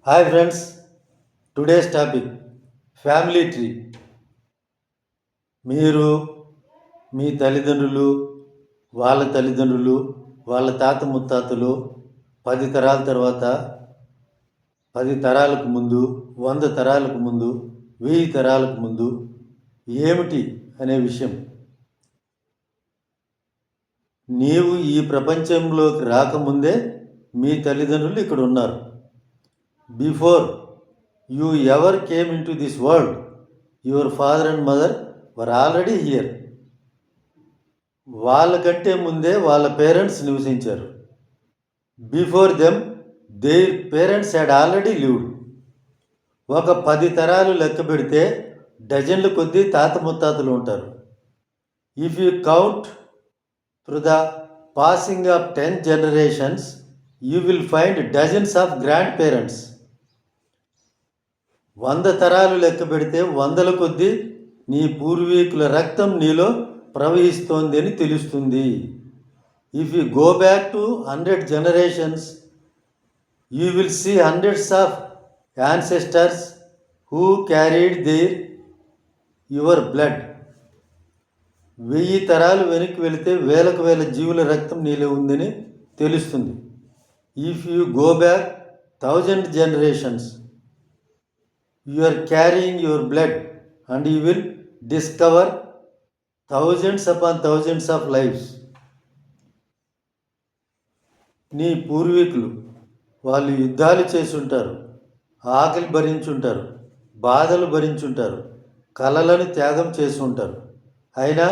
Hi friends, today's topic family tree. మీరు మీ తల్లిదండ్రులు, వాళ్ళ తాత ముత్తాతలు 10 తరాల తర్వాత, 10 తరాలకు ముందు, 100 తరాలకు ముందు, 1000 తరాలకు ముందు ఏమిటి అనే విషయం. నీవు ఈ ప్రపంచంలోకి రాకముందే మీ తల్లిదండ్రులు ఇక్కడ ఉన్నారు. Before you ever came into this world, your father and mother were already here. వాళ్ళకంటే ముందే వాళ్ళ పేరెంట్స్ నివసించారు. Before them their parents had already lived. ఒక 10 తరాలు లెక్క పెడితే డజన్ల కొద్దీ తాత ముత్తాతలు ఉంటారు. If you count through the passing of 10 generations, you will find dozens of grand parents. 100 తరాలు లెక్క పెడితే వందల కొద్దీ నీ పూర్వీకుల రక్తం నీలో ప్రవహిస్తోంది అని తెలుస్తుంది. If you go back to 100 generations, you will see hundreds of ancestors who carried your blood. 1000 తరాలు వెనక్కి వెళితే వేలకు వేల జీవుల రక్తం నీలో ఉందని తెలుస్తుంది. If you go back 1000 generations, you are carrying your blood and you will discover thousands upon thousands of lives. నీ పూర్వీకులు వాళ్ళు యుద్ధాలు చేసి ఉంటారు, ఆకలి భరించుంటారు, బాధలు భరించుంటారు, కలలను త్యాగం చేసి ఉంటారు. అయినా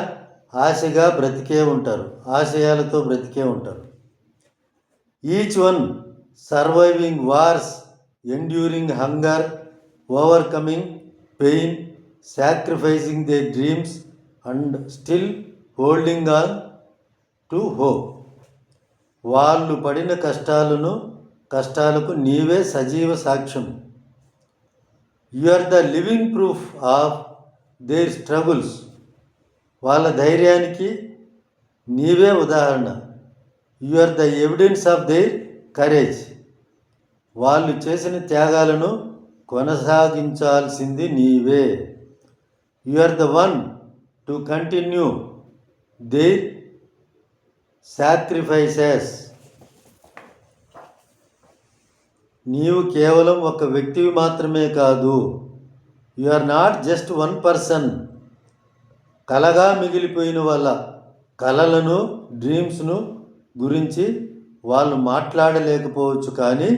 ఆశగా బ్రతికే ఉంటారు, ఆశయాలతో బ్రతికే ఉంటారు. Each one surviving wars, enduring hunger, overcoming pain, sacrificing their dreams and still holding on to hope. వాళ్ళు పడిన కష్టాలకు నీవే సజీవ సాక్ష్యం. You are the living proof of their struggles. వాళ్ళ ధైర్యానికి నీవే ఉదాహరణ. You are the evidence of their courage. వాళ్ళు చేసిన త్యాగాలను కొనసాగించాల్సింది నీవే. You are the one to continue their sacrifices. నీవు కేవలం ఒక వ్యక్తివి మాత్రమే కాదు. You are not just one person. కలగా మిగిలిపోయిన వాళ్ళ కలలను, డ్రీమ్స్ను గురించి వాళ్ళు మాట్లాడలేకపోవచ్చు, కానీ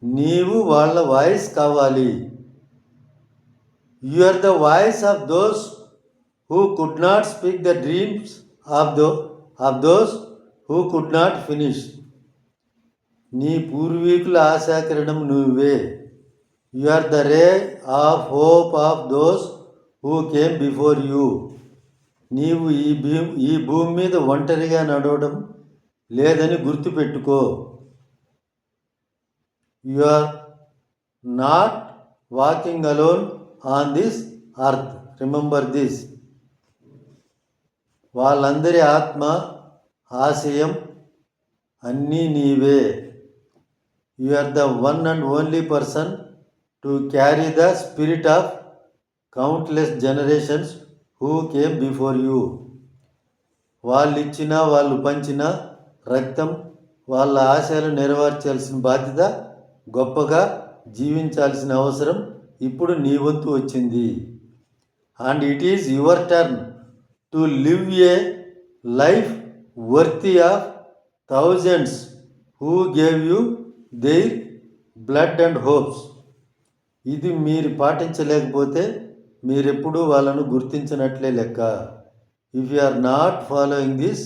నీవు వాళ్ళ వాయిస్ కావాలి. You are the voice of those who could not speak the dreams of those who could not finish. నీ పూర్వీకుల ఆశాకిరణం నువ్వే. You are the ray of hope of those who came before you. నీవు ఈ భూమి మీద ఒంటరిగా నడవడం లేదని గుర్తుపెట్టుకో. You are not walking alone on this earth. Remember this. వాళ్ళందరి ఆత్మ, ఆశయం అన్నీ నీవే. You are the one and only person to carry the spirit of countless generations who came before you. వాళ్ళు ఇచ్చిన, వాళ్ళు పంచిన రక్తం, వాళ్ళ ఆశయాలు నెరవేర్చాల్సిన బాధ్యత, గొప్పగా జీవించాల్సిన అవసరం ఇప్పుడు నీ వంతు వచ్చింది. And it is your turn to live a life worthy of thousands who gave you their blood and hopes. ఇది మీరు పాటించలేకపోతే మీరెప్పుడూ వాళ్ళను గుర్తించినట్లే లెక్క. If you are not following this,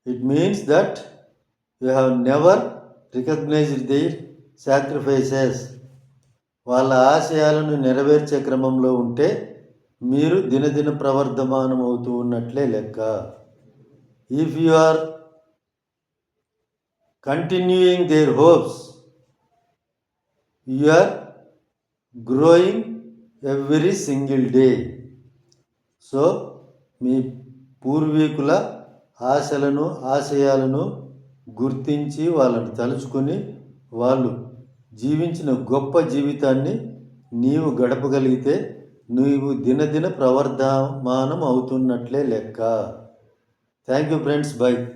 it means that you have never recognised their sacrifices. వాళ్ళ ఆశయాలను నెరవేర్చే క్రమంలో ఉంటే మీరు దినదిన ప్రవర్ధమానం అవుతూ ఉన్నట్లే లెక్క. If you are continuing their hopes, you are growing every single day. So మీ పూర్వీకుల ఆశయాలను గుర్తించి వాళ్ళని తలుచుకొని వాళ్ళు జీవించిన గొప్ప జీవితాన్ని నీవు గడపగలిగితే నీవు దినదిన ప్రవర్ధమానం అవుతున్నట్లే లెక్క. Thank you friends. బై.